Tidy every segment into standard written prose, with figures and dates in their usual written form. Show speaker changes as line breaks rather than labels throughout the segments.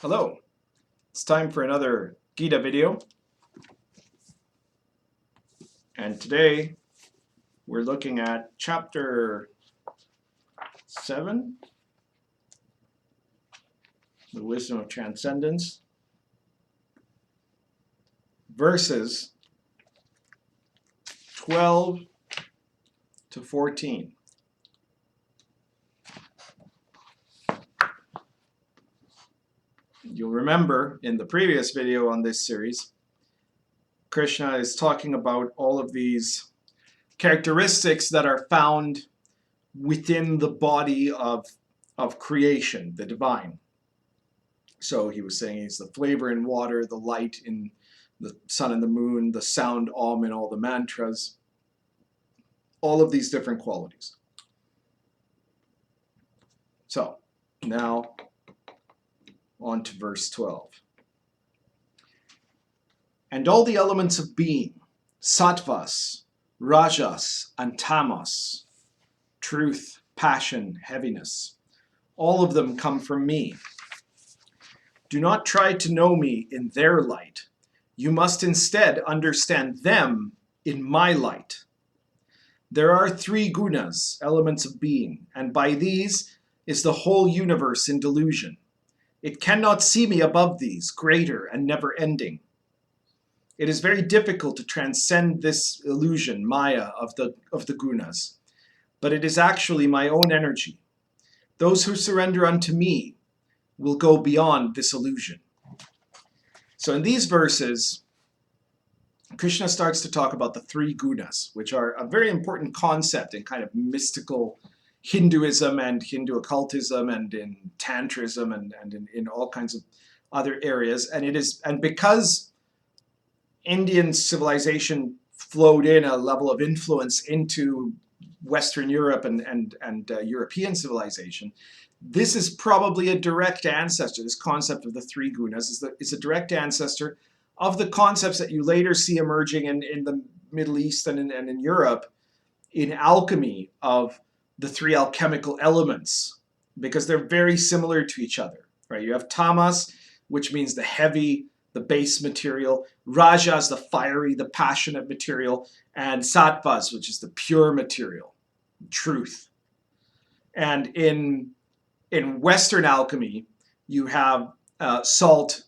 Hello, it's time for another Gita video, and today we're looking at chapter 7, the wisdom of transcendence, verses 12 to 14. You'll remember in the previous video on this series, Krishna is talking about all of these characteristics that are found within the body of creation, the divine. So he was saying he's the flavor in water, the light in the sun and the moon, the sound Om in all the mantras, all of these different qualities. So now on to verse 12. And all the elements of being, sattvas, rajas, and tamas, truth, passion, heaviness, all of them come from me. Do not try to know me in their light. You must instead understand them in my light. There are 3 gunas, elements of being, and by these is the whole universe in delusion. It cannot see me above these, greater and never ending. It is very difficult to transcend this illusion, maya, of the gunas, but it is actually my own energy. Those who surrender unto me will go beyond this illusion. So in these verses, Krishna starts to talk about the 3 gunas, which are a very important concept in kind of mystical Hinduism and Hindu occultism and in Tantrism and in all kinds of other areas. And because Indian civilization flowed in a level of influence into Western Europe and European civilization, this is probably a direct ancestor. This concept of the 3 gunas is a direct ancestor of the concepts that you later see emerging in the Middle East and in Europe in alchemy of the 3 alchemical elements, because they're very similar to each other, right? You have tamas, which means the heavy, the base material, rajas, the fiery, the passionate material, and sattvas, which is the pure material, truth. And in Western alchemy, you have salt,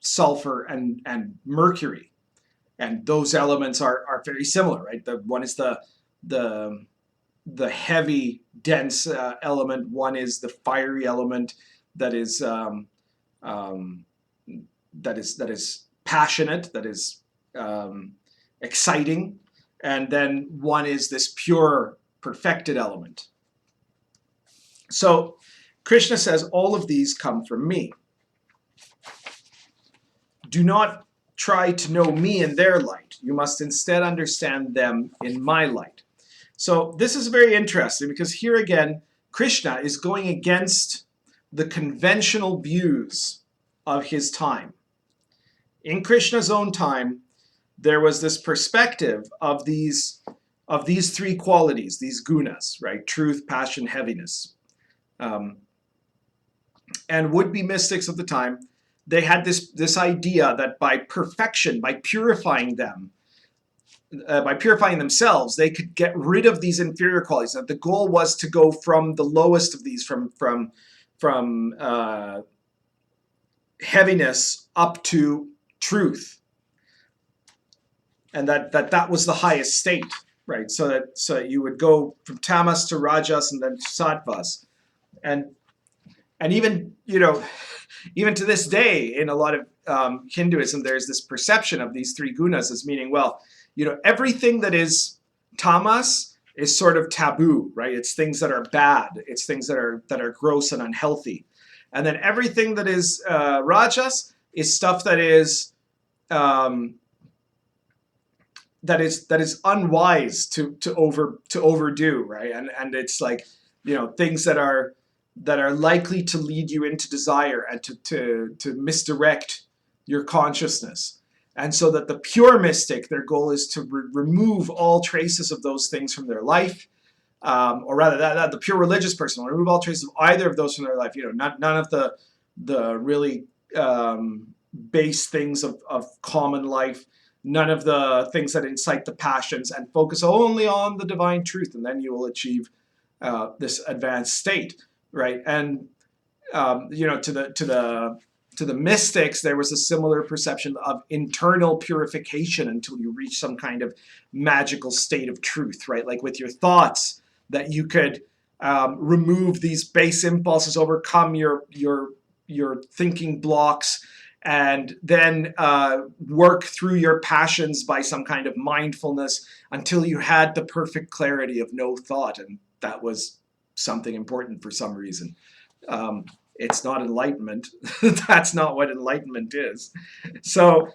sulfur, and mercury, and those elements are very similar, right? The one is the heavy, dense element. One is the fiery element that is passionate, that is exciting, and then one is this pure, perfected element. So Krishna says all of these come from me. Do not try to know me in their light. You must instead understand them in my light. So this is very interesting because here again, Krishna is going against the conventional views of his time. In Krishna's own time, there was this perspective of these 3 qualities, these gunas, right? Truth, passion, heaviness. And would-be mystics of the time, they had this idea that by perfection, by purifying themselves, they could get rid of these inferior qualities. That the goal was to go from the lowest of these, from heaviness up to truth, and that was the highest state, right? So you would go from tamas to rajas and then to sattvas, and even even to this day in a lot of Hinduism, there's this perception of these 3 gunas as meaning, well, everything that is tamas is sort of taboo, right? It's things that are bad. It's things that are gross and unhealthy. And then everything that is rajas is stuff that is unwise to overdo, right? And it's like, things that are likely to lead you into desire and to misdirect your consciousness. And so that the pure mystic, their goal is to remove all traces of those things from their life, or rather, the pure religious person will remove all traces of either of those from their life. None of the really base things of common life, none of the things that incite the passions, and focus only on the divine truth, and then you will achieve this advanced state, right? And to the mystics, there was a similar perception of internal purification until you reach some kind of magical state of truth, right? Like with your thoughts, that you could remove these base impulses, overcome your thinking blocks, and then work through your passions by some kind of mindfulness until you had the perfect clarity of no thought. And that was something important for some reason. It's not enlightenment. That's not what enlightenment is. So,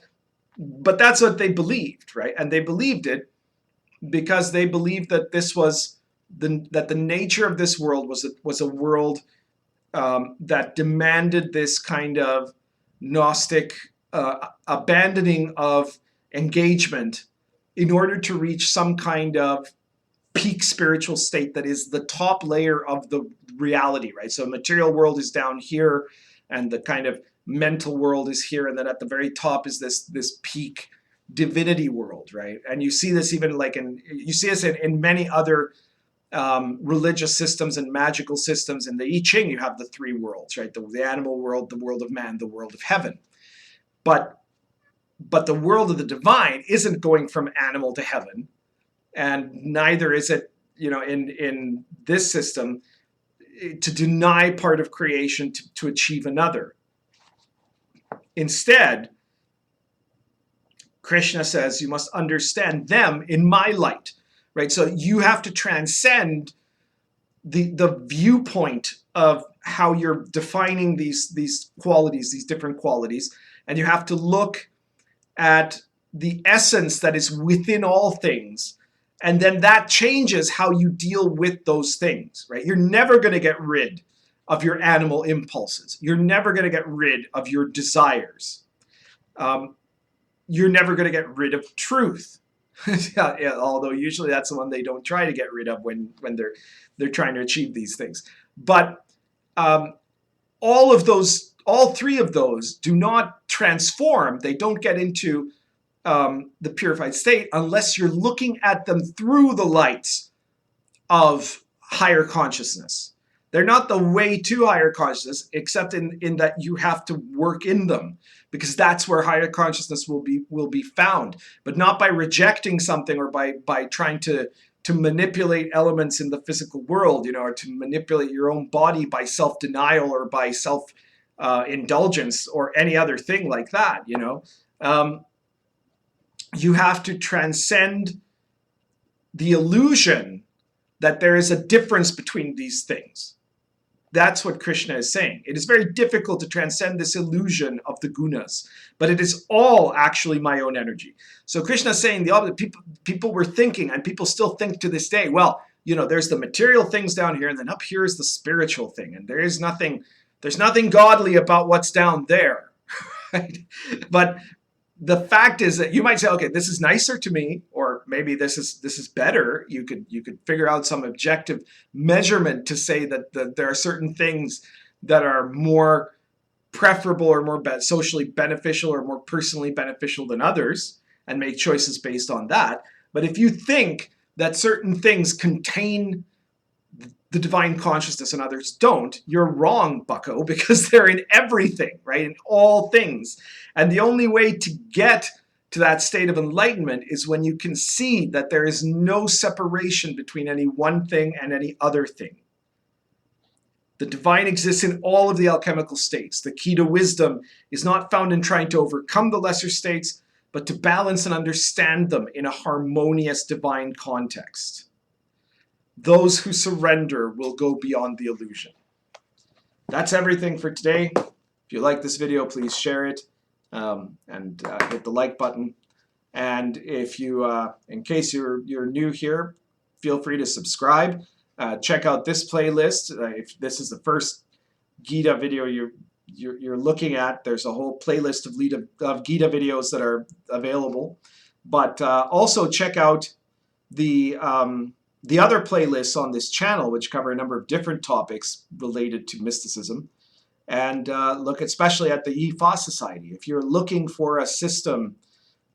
but that's what they believed, right? And they believed it because they believed that this was that the nature of this world was a world that demanded this kind of Gnostic abandoning of engagement in order to reach some kind of peak spiritual state that is the top layer of the reality, right? So material world is down here, and the kind of mental world is here, and then at the very top is this peak divinity world, right? And you see this even like you see this in many other religious systems and magical systems. In the I Ching, you have the three worlds, right? The animal world, the world of man, the world of heaven. But the world of the divine isn't going from animal to heaven, and neither is it, in this system, to deny part of creation to achieve another. Instead, Krishna says you must understand them in my light, right? So you have to transcend the viewpoint of how you're defining these qualities, these different qualities, and you have to look at the essence that is within all things. And then that changes how you deal with those things, right? You're never going to get rid of your animal impulses. You're never going to get rid of your desires. You're never going to get rid of truth. Yeah, although usually that's the one they don't try to get rid of when they're trying to achieve these things. But all three of those do not transform. They don't get into the purified state unless you're looking at them through the lights of higher consciousness. They're not the way to higher consciousness, except in that you have to work in them, because that's where higher consciousness will be found, but not by rejecting something or by trying to manipulate elements in the physical world, or to manipulate your own body by self-denial or by self-indulgence or any other thing like that, You have to transcend the illusion that there is a difference between these things. That's what Krishna is saying. It is very difficult to transcend this illusion of the gunas, but it is all actually my own energy. So Krishna is saying the opposite. People were thinking, and people still think to this day, well, there's the material things down here, and then up here is the spiritual thing, and there's nothing godly about what's down there. Right? But the fact is that you might say, okay, this is nicer to me, or maybe this is better. You could figure out some objective measurement to say that there are certain things that are more preferable or more socially beneficial or more personally beneficial than others, and make choices based on that. But if you think that certain things contain the divine consciousness and others don't, you're wrong, bucko, because they're in everything, right? In all things. And the only way to get to that state of enlightenment is when you can see that there is no separation between any one thing and any other thing. The divine exists in all of the alchemical states. The key to wisdom is not found in trying to overcome the lesser states, but to balance and understand them in a harmonious divine context. Those who surrender will go beyond the illusion. That's everything for today. If you like this video, please share it and hit the like button. And if you, in case you're new here, feel free to subscribe. Check out this playlist. If this is the first Gita video you're looking at, there's a whole playlist of Gita videos that are available. But also check out the other playlists on this channel, which cover a number of different topics related to mysticism. and look especially at the Yifa Society. If you're looking for a system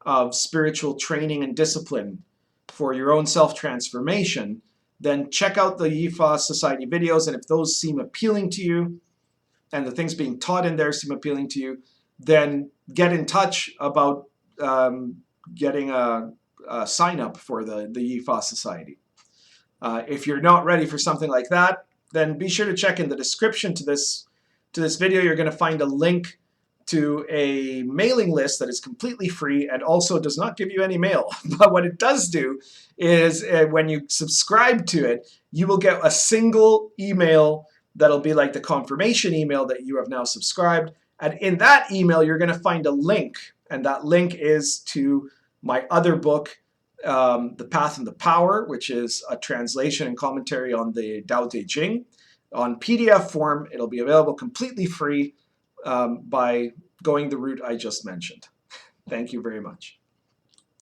of spiritual training and discipline for your own self-transformation, then check out the Yifa Society videos, and if those seem appealing to you, and the things being taught in there seem appealing to you, then get in touch about getting a sign up for the Yifa Society. If you're not ready for something like that, then be sure to check in the description to this video. You're going to find a link to a mailing list that is completely free and also does not give you any mail. But what it does do is when you subscribe to it, you will get a single email that'll be like the confirmation email that you have now subscribed. And in that email, you're going to find a link. And that link is to my other book, The Path and the Power, which is a translation and commentary on the Tao Te Ching. On PDF form, it'll be available completely free by going the route I just mentioned. Thank you very much.